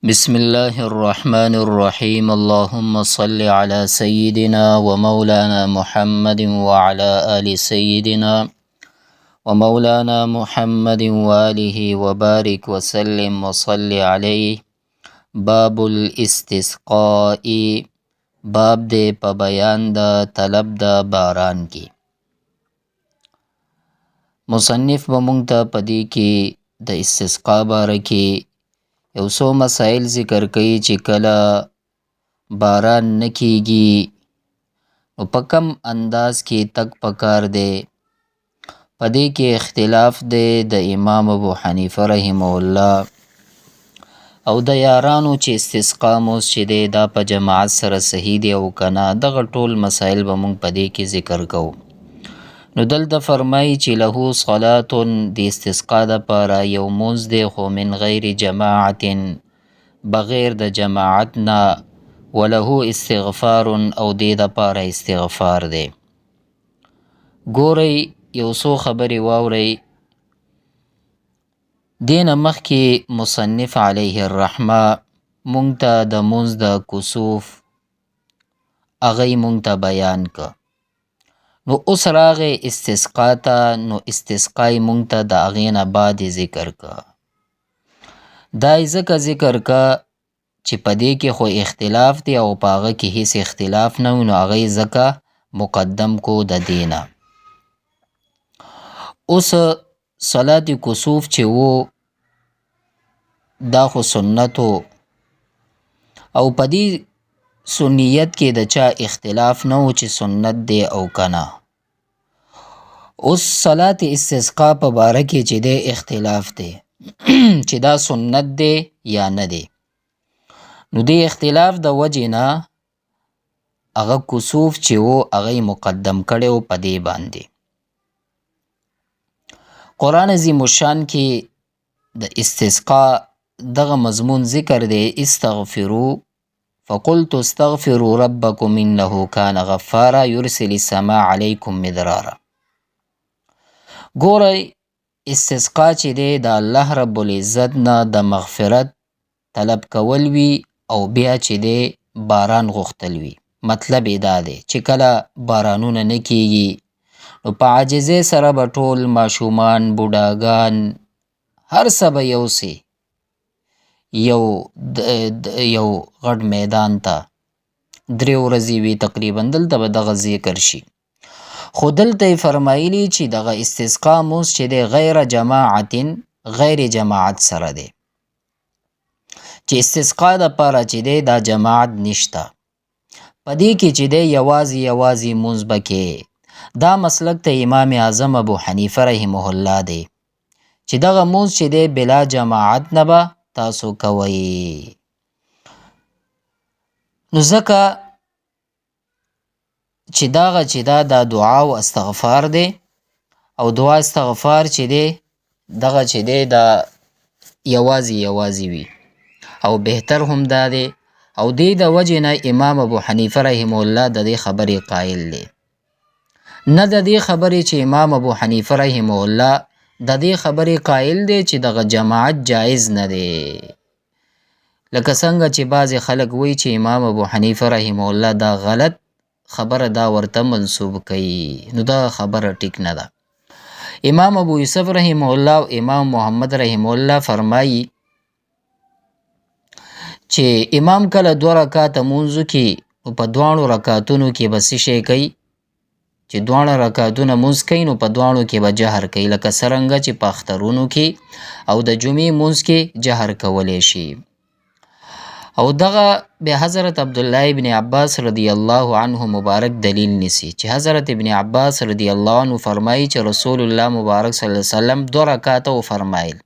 بسم الله الرحمن الرحيم اللهم صل على سيدنا ومولانا محمد وعلى آل سيدنا ومولانا محمد وآله وبارك وسلم وصل عليه. باب الاستسقاء، باب دے په بیان د طلب د باران کی. مصنف به مونږ ته په دې کې د استسقا باره کې یو څو مسائل ذکر کوي چې کله باران نه کیږي نو په کم انداز کې تک پکار دی. په دې کې اختلاف دی د امام ابو حنیفه رحمه الله او د یارانو چې استسقا موس چې دی دا په جماعت سره صحیح دی او کنه. دغه ټول مسائل به مونږ په دې کې ذکر کوو. نو دلته فرمایي چې له صلات د استسقا دپاره یو مونځ دی خو من غیر جماعت، بغیر د جماعت نه، وله استغفار او دې دپاره استغفار دی. ګورئ یو څو خبرې واورئ. دې نه مخکې مصنف علیه الرحمه مونږ ته د مونځ د کسوف هغه یې مونږ ته بیان که. نو اوس راغی استسقا ته، نو استسقا یې مونږ ته د هغې نه بعد ذکر که. دا یې ځکه ذکر که چې په دې کې خو اختلاف دی او په هغه کې هیڅ اختلاف نه و، نو هغه یې ځکه مقدم کو د دې نه. اوس صلات کسوف چې و دا خو سنت و او په دې سنیت کې د چا اختلاف نه و چې سنت دی او کنه. اوس صلات استسقا په باره کې چې دی اختلاف دی چې دا سنت دی یا نه دی. نو دې اختلاف د وجې نه هغه کسوف چې و هغه یې مقدم کړی و په دې باندې. قرآن عظیم الشان کې د استسقا دغه مضمون ذکر دی. استغفروا فقلت استغفروا ربکم انه کان غفارا یرسل السماء علیکم مدرارا. ګورئ استسقا چې دی د الله رب العزت نه د مغفرت طلب کول وي او بیا چې دی باران غوښتل وي. مطلب یې دا دی چې کله بارانونه نه کیږي نو په عاجزۍ سره به ټول ماشومان، بوډاګان، هر څه به یوسي یو غټ میدان ته. 3 ورځې وي تقریبا، دلته به دغه ذکر شي. خو دلته یې فرمایلي چې دغه استسقا مونځ چې دی غیر جماعت، غیر جماعت سره دی. چې استسقا دپاره چې دی دا جماعت نشته، په دې کې چې دی یوازې مونځ به کې. دا مسلک ته امام اعظم ابو حنیفه رحمه الله دی چې دغه مونځ چې دی بلا جماعت نه به تاسو کوئ. نو ځکه چې دا دعا او استغفار دی او دعا استغفار چې دی دغه چې دی دا یوازې وي او بهتر هم دا دی. او دې د وجې نه امام ابو حنیفه رحمه الله د دې خبرې قایل دی. نه د دې خبرې چې امام ابو حنیفه رحمه الله د دې خبرې قایل دی چې دغه جماعت جایز نه دی. لکه څنګه چې بعضې خلک وایي چې امام ابو حنیفه رحمه الله دا غلط خبره دا ورته منسوب کوي، نو دا خبره ټیک نه ده. امام ابو یوسف رحمه الله او امام محمد رحمه الله فرمایي چې امام کله 2 رکعاته مونځ وکړي نو په 2 رکعتونو کې به څه شی کوي چې 2 رکعتونه مونځ کوي نو په 2 کې به جهر کوي، لکه څرنګه چې په اخترونو کې او د جمعې مونځ کې جهر کولی شي. او دغه به حضرت عبدالله ابن عباس رضی الله عنه مبارک دلیل نیسي چې حضرت ابن عباس رضی الله عنه فرمایي چې رسول الله مبارک صلی الله علیه وسلم 2 رکعاته وفرمایل.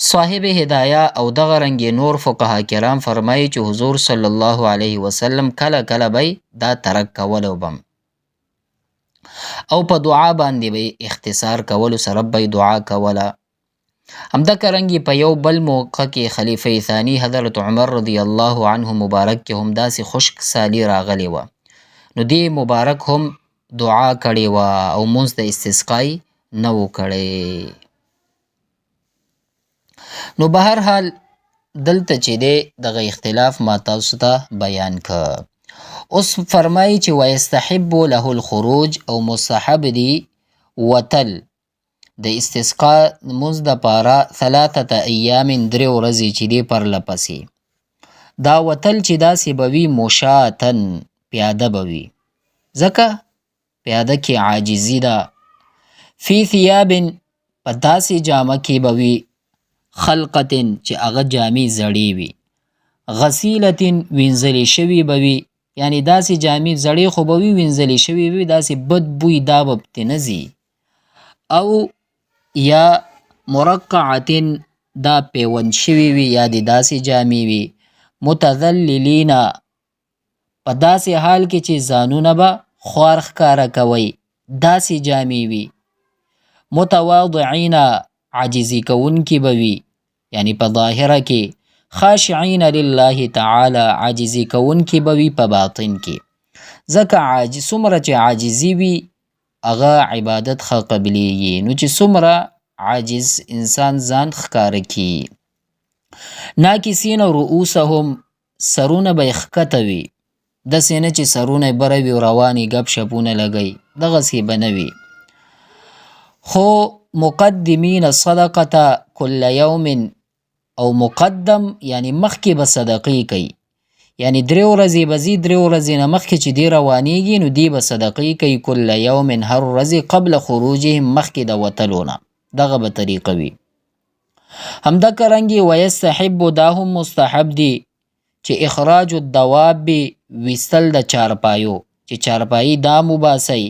صاحب هدایه او دغه رنګ نور فقها کرام فرمایي چې حضور صلی الله علیه وسلم کله به دا ترک کولو بم او په دعا باندې به اختصار کولو سره به دعا کوله. همدغه رنګې په یو بل موقع کې خلیفه ثانی حضرت عمر رضی الله عنه مبارک کې هم داسې خشک سالی راغلی وه، نو دې مبارک هم دعا کړې وه او مونځ د استسقای نه و کړی. نو به هر حال دلته چې دی دغه اختلاف ما تاسو ته بیان که. اوس فرمایي چې ویستحب له الخروج او مستحب دی وتل د استسقا لمونځ دپاره 3 ایام 3 ورځې چې دی پرله پسې. دا وتل چې داسې به وي مشاتن پیاده به وي، ځکه پیاده کې عاجزي ده. فی ثیاب په داسې جامه کې به وي خلقتن چې هغه جامې زړې وي، غسیلتن وینځلې شوي به وي، یعنی داسې جامې زړې خو به وي وینځلې شوي وي، داسې بد بوی دا به پتې نه ځي. او یا مرقعتن دا پیوند شوي وي یا د داسې جامې وي. متذللین په داسې حال کې چې ځانونه به خوار ښکاره کوئ داسې جامې وي. متواضعین عاجزي کوونکي به وي، یعنی په ظاهره کې. خاشعین لله تعالی عاجزي کوونکي به وي په باطن کې، ځکه څومره چې عاجزي وي هغه عبادت ښه قبلیږي. نو چې څومره عاجز انسان ځان ښکاره کي. ناکسین رؤوسهم سرونه به یې ښکته وي، داسې نه چې سرونه یې بره وي او روانې ګپ شپونه لګوي، دغسې به نه وي. خو مقدمین الصدقه کل یوم او مقدم یعنی مخکې به صدقې کوي، یعنی 3 ورځې به ځي 3 ورځې نه مخکې چې دی روانېږي نو دی به صدقې کوي کل یوم هر ورځې قبل خروجهم مخکې د وتلو نه، دغه به طریقه وي. همدغه رنګې ویستحب دا هم مستحب دی چې اخراج الدواب ویستل د چارپایو، چې چارپایي دام وباسئ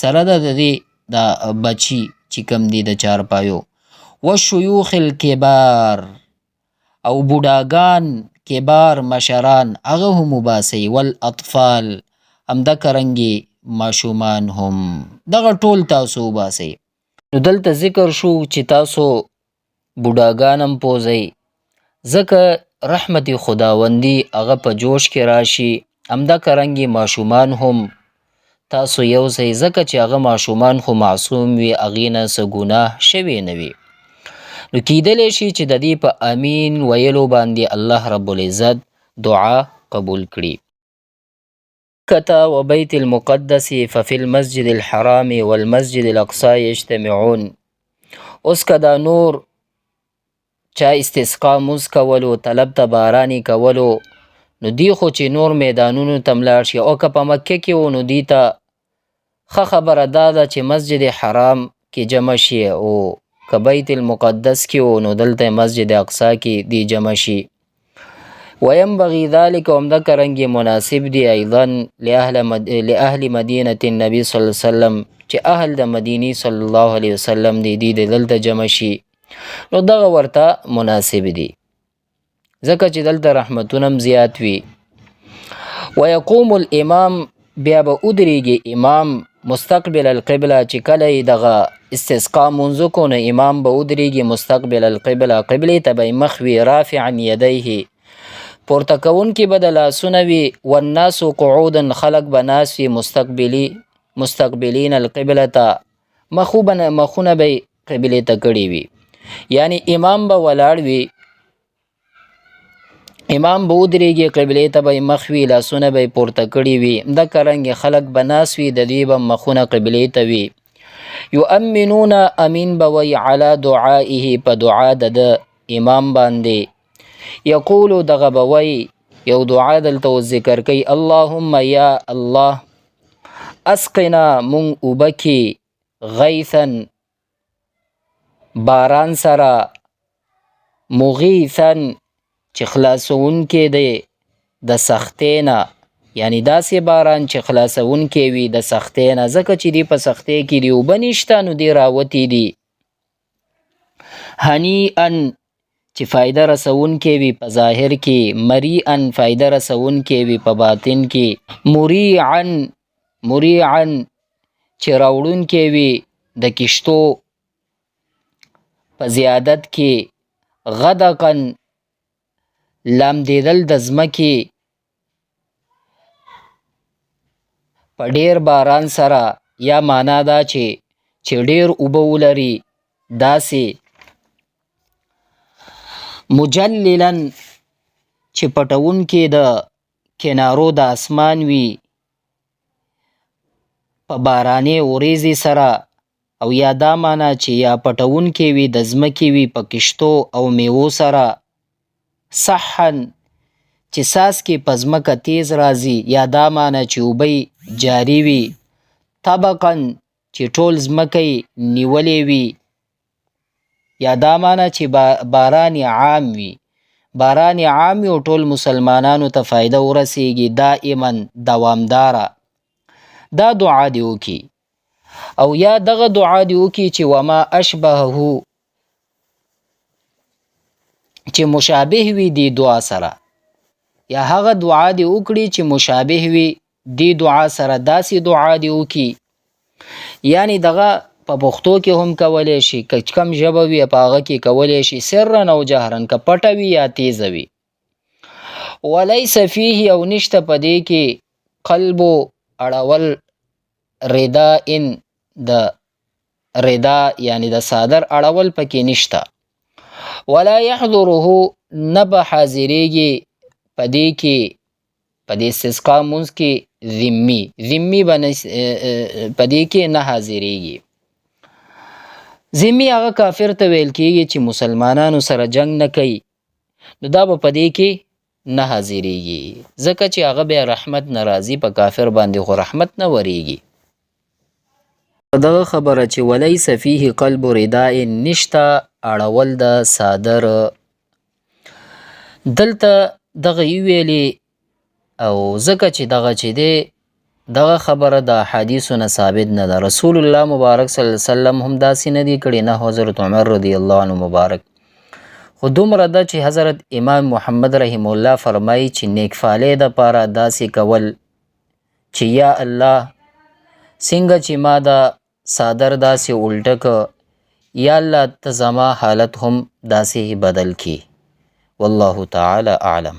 سره د دې د بچي چې کوم دی د چارپایو. والشیوخ الکبار او بوډاګان کبار مشران هغه هم وباسئ. والاطفال همدغه رنګې ماشومان هم، دغه ټول تاسو وباسئ. نو دلته ذکر شو چې تاسو بوډاګان هم پوځئ، ځکه رحمت خداوندي هغه په جوش کې راشي. همدغه رنګې ماشومان هم تاسو یوسئ، ځکه چې هغه ماشومان خو معصوم وي، هغې نه څه ګناه شوی نه وي. نو کیدلی شي چې د دې په امین ویلو باندې الله رب العزت دعا قبول کړي. مکة وبیت المقدس ففي المسجد الحرام والمسجد الاقصى یجتمعون. اوس که دا نور چا استسقا مونځ کولو طلب ته بارانې کولو نو دی خو چې نور میدانونو ته ملاړ شي، او که په مکه کې و نو دی ته ښه خبره دا ده چې مسجد حرام کې جمع شي، او که بیت المقدس کې و نو دلته مسجد اقصا کې دی جمع شي. وینبغي ذلك همدغه رنګې مناسب دی ایضا لأهل مدینة النبي صلی الله علیه وسلم، چې اهل د مدینې صلی الله علیه وسلم دی دلته جمع شي، نو دغه ورته مناسب دی، ځکه چې دلته رحمتونه هم زیات وي. ویقوم الامام بیا به ودرېږي امام مستقبل القبله، چې کله یې دغه استسقا مونځ وکړو نو امام به ودرېږي مستقبل القبله، قبلې ته به یې مخ وي. رافعا یدیه پورته کوونکي به د لاسونه وي. والناس قعودا خلق به ناست وي مستقبلین القبله مخونه به یې قبلې ته کړي وي، یعنی امام به ولاړ وي، امام به ودرېږي قبلې ته به یې مخ وي، لاسونه به یې پورته کړي وي، همدغه رنګې خلک به ناست وي، د دوی به مخونه قبلې ته وي. یؤمنون امین به وی علی دعائه په دعا د امام باندې. یقولو دغه به وی یو دعا دلته ذکر کوي، اللهم یا الله اسقنا مونږ اوبه کې غیثا باران سره، مغیثا چې خلاصونکی دی د سختۍ نه، یعنی داسې باران چې خلاصونکی وي د سختۍ نه، ځکه چې دی په سختۍ کې دی اوبه نشته نو دی راوتې دي. هنیئا چې فایده رسونکی وي په ظاهر کې، مریئا فایده رسونکی وي په باطن کې، مریعا چې راوړونکی وي د کشتو په زیادت کې، غدقا لامدېدل د ځمکې په ډیر باران سره، یا معنا دا چې ډیر اوبه ولري داسې. مجللا چې پټون کې د کنارو د اسمان وي په بارانې وریځې سره، او یا دا معنا چې یا پټون کې وي د ځمکې وي په کشتو او میوو سره، صحن چې څاڅکي په ځمکه تیز راځي، یا دا معنا چې اوبه جاري وي، طبقا چې ټول ځمکه نیولې وي، یا دا معنا چې باران عام وي، باران عام وي او ټول مسلمانانو ته فایده ورسیږي دائما دوامداره. دا دعا دی وکي، او یا دغه دعا دی وکي چې وما اشبهه چې مشابه وي دی دعا سره، یا هغه دعا دی وکړي چې مشابه وي دی دعا سره، داسې دعا دی وکي. یعنی دغه په پښتو کې هم کولی شي، که کم ژبه وي په هغه کې کولی شي، سرا او جهرا، که پټه وي یا تیزه وي. ولیس فیه او نشته په دې کې قلب اړول رداء د ردا یعنی د صادر اړول پکې نشته. ولا يحضره نه به حاضریږي په دې کې په دې استسقا مونځ کې ذمي به په دې کې نه حاضریږي. ذمي هغه کافر ته ویل کېږي چې مسلمانانو سره جنگ نه کوي، نو دا به په دې کې نه حاضریږي، ځکه چې هغه بیا رحمت ناراضي په کافر باندې خو رحمت نه وریږي. دغه خبره چې ولیس فیه قلب رداء نشته اړول د صادر، دلته دغه ویلي، او ځکه چې دغه چې دی دغه خبره د حدیثو نه ثابت نه ده. رسول الله مبارک صلی الله علیه وسلم هم داسې نه دی کړی، نه حضرت عمر رضی الله عنه مبارک. خو دومره ده چې حضرت امام محمد رحم الله فرمایي چې نیکفالۍ دپاره داسې کول چې یا الله څنګه چې ما دا صادر داسې الټه که، یا الله ته زما حالت هم داسې بدل کی. والله تعالی اعلم.